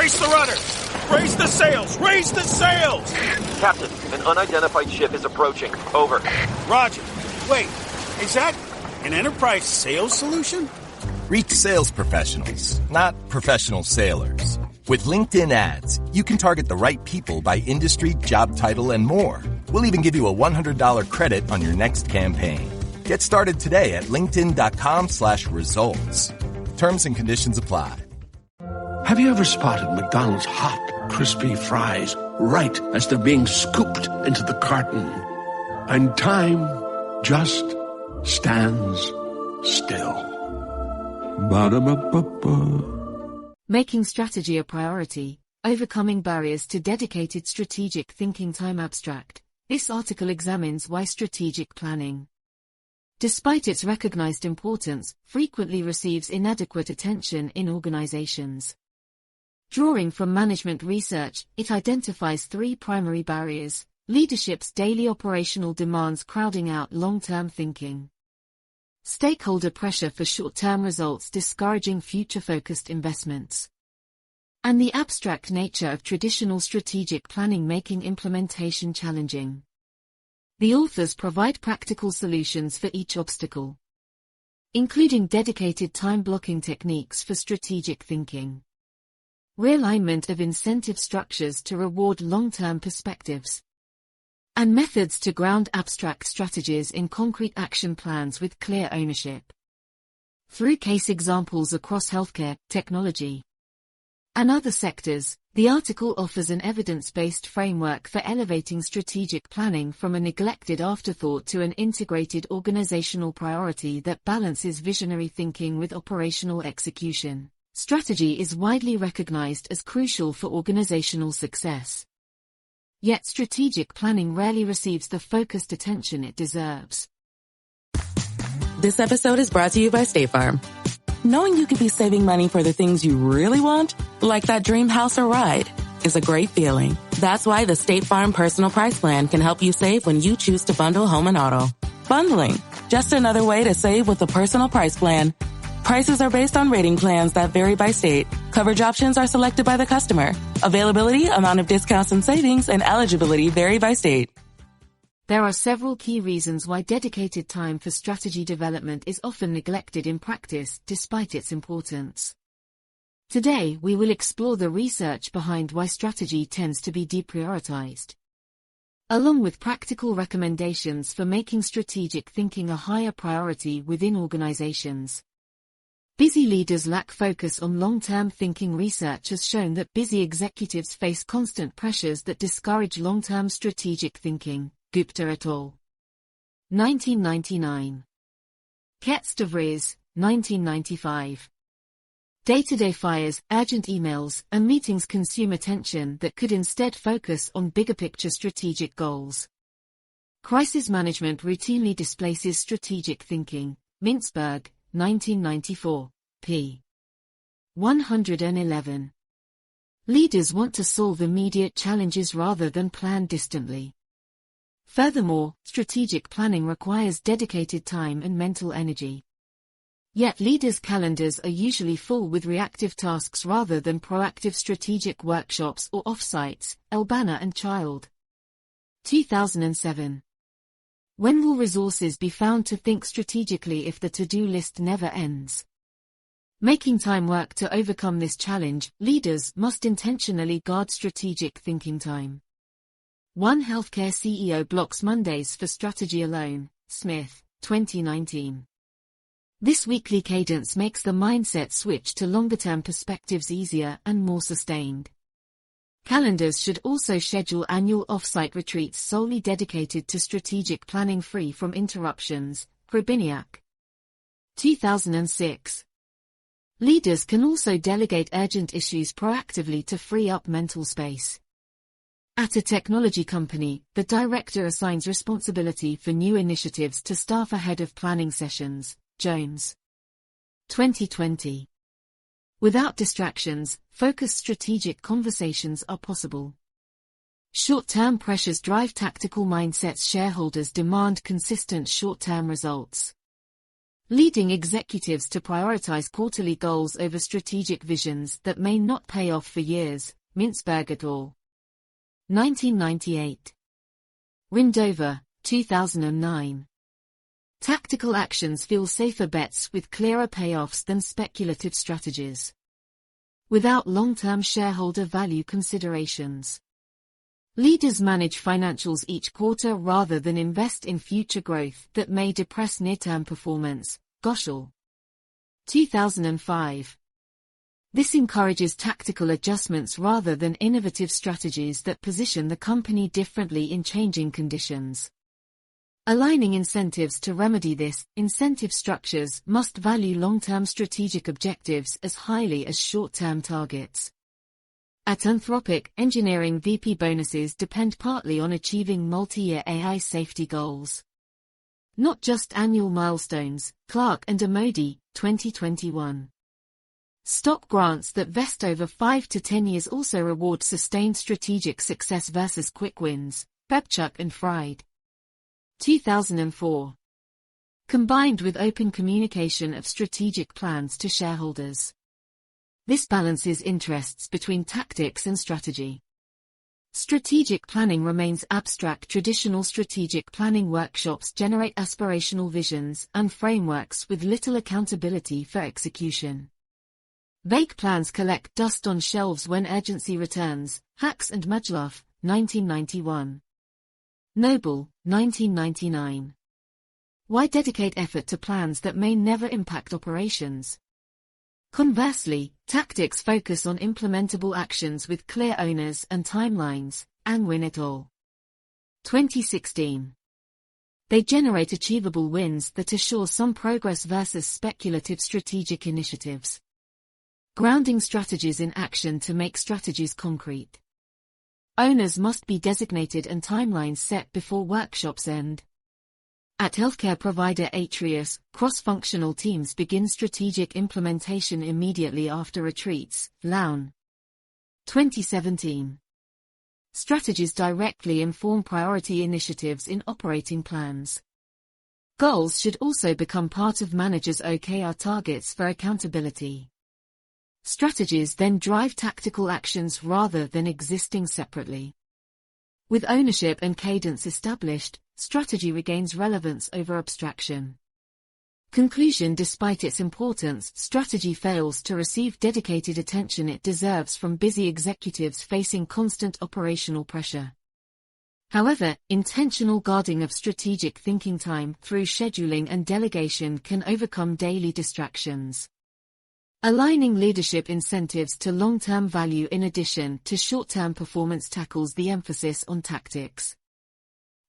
Brace the rudder! Raise the sails! Raise the sails! Captain, an unidentified ship is approaching. Over. Roger. Wait, is that an enterprise sales solution? Reach sales professionals, not professional sailors. With LinkedIn ads, you can target the right people by industry, job title, and more. We'll even give you a $100 credit on your next campaign. Get started today at linkedin.com/results. Terms and conditions apply. Have you ever spotted McDonald's hot, crispy fries right as they're being scooped into the carton? And time just stands still. Ba-da-ba-ba-ba. Making strategy a priority, overcoming barriers to dedicated strategic thinking time abstract. This article examines why strategic planning, despite its recognized importance, frequently receives inadequate attention in organizations. Drawing from management research, it identifies 3 primary barriers: leadership's daily operational demands crowding out long-term thinking, stakeholder pressure for short-term results discouraging future-focused investments, and the abstract nature of traditional strategic planning making implementation challenging. The authors provide practical solutions for each obstacle, including dedicated time-blocking techniques for strategic thinking, realignment of incentive structures to reward long-term perspectives, and methods to ground abstract strategies in concrete action plans with clear ownership. Through case examples across healthcare, technology, and other sectors, the article offers an evidence-based framework for elevating strategic planning from a neglected afterthought to an integrated organizational priority that balances visionary thinking with operational execution. Strategy is widely recognized as crucial for organizational success. Yet strategic planning rarely receives the focused attention it deserves. This episode is brought to you by State Farm. Knowing you could be saving money for the things you really want, like that dream house or ride, is a great feeling. That's why the State Farm Personal Price Plan can help you save when you choose to bundle home and auto. Bundling, just another way to save with a personal price plan. Prices are based on rating plans that vary by state. Coverage options are selected by the customer. Availability, amount of discounts and savings, and eligibility vary by state. There are several key reasons why dedicated time for strategy development is often neglected in practice, despite its importance. Today, we will explore the research behind why strategy tends to be deprioritized, along with practical recommendations for making strategic thinking a higher priority within organizations. Busy leaders lack focus on long-term thinking. Research has shown that busy executives face constant pressures that discourage long-term strategic thinking. Gupta et al. 1999. Ketz de Vries, 1995. Day-to-day fires, urgent emails, and meetings consume attention that could instead focus on bigger-picture strategic goals. Crisis management routinely displaces strategic thinking. Mintzberg, 1994, p. 111. Leaders want to solve immediate challenges rather than plan distantly. Furthermore, strategic planning requires dedicated time and mental energy. Yet leaders' calendars are usually full with reactive tasks rather than proactive strategic workshops or offsites. Albana and Child. 2007. When will resources be found to think strategically if the to-do list never ends? Making time work to overcome this challenge, leaders must intentionally guard strategic thinking time. One healthcare CEO blocks Mondays for strategy alone. Smith, 2019. This weekly cadence makes the mindset switch to longer-term perspectives easier and more sustained. Calendars should also schedule annual off-site retreats solely dedicated to strategic planning free from interruptions. Grabiniak. 2006. Leaders can also delegate urgent issues proactively to free up mental space. At a technology company, the director assigns responsibility for new initiatives to staff ahead of planning sessions. Jones. 2020. Without distractions, focused strategic conversations are possible. Short-term pressures drive tactical mindsets. Shareholders demand consistent short-term results. leading executives to prioritize quarterly goals over strategic visions that may not pay off for years. Mintzberg et al. 1998. Rindover, 2009. Tactical actions feel safer bets with clearer payoffs than speculative strategies. Without long-term shareholder value considerations. Leaders manage financials each quarter rather than invest in future growth that may depress near-term performance. Goschel. 2005. This encourages tactical adjustments rather than innovative strategies that position the company differently in changing conditions. Aligning incentives to remedy this, incentive structures must value long-term strategic objectives as highly as short-term targets. At Anthropic, engineering VP bonuses depend partly on achieving multi-year AI safety goals. Not just annual milestones. Clark and Amodi, 2021. Stock grants that vest over 5 to 10 years also reward sustained strategic success versus quick wins. Pepchuk and Fried. 2004. Combined with open communication of strategic plans to shareholders. This balances interests between tactics and strategy. Strategic planning remains abstract. Traditional strategic planning workshops generate aspirational visions and frameworks with little accountability for execution. Vague plans collect dust on shelves when urgency returns. Hacks and Majlov, 1991. Noble, 1999. Why dedicate effort to plans that may never impact operations? Conversely, tactics focus on implementable actions with clear owners and timelines. Angwin et al. 2016. They generate achievable wins that assure some progress versus speculative strategic initiatives. Grounding strategies in action to make strategies concrete. Owners must be designated and timelines set before workshops end. At healthcare provider Atrius, cross-functional teams begin strategic implementation immediately after retreats. Lown. 2017. Strategies directly inform priority initiatives in operating plans. Goals should also become part of managers' OKR targets for accountability. Strategies then drive tactical actions rather than existing separately. With ownership and cadence established, strategy regains relevance over abstraction. Conclusion: despite its importance, strategy fails to receive dedicated attention it deserves from busy executives facing constant operational pressure. However, intentional guarding of strategic thinking time through scheduling and delegation can overcome daily distractions. Aligning leadership incentives to long-term value in addition to short-term performance tackles the emphasis on tactics.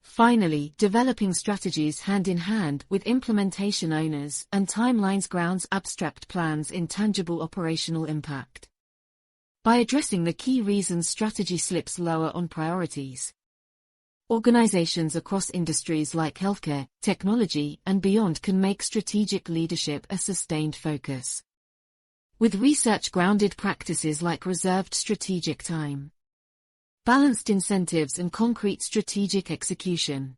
Finally, developing strategies hand-in-hand with implementation owners and timelines grounds abstract plans in tangible operational impact. By addressing the key reasons strategy slips lower on priorities, organizations across industries like healthcare, technology, and beyond can make strategic leadership a sustained focus. With research-grounded practices like reserved strategic time, balanced incentives and concrete strategic execution,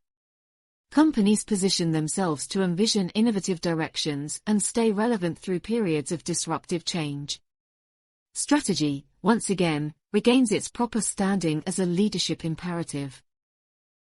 companies position themselves to envision innovative directions and stay relevant through periods of disruptive change. Strategy, once again, regains its proper standing as a leadership imperative.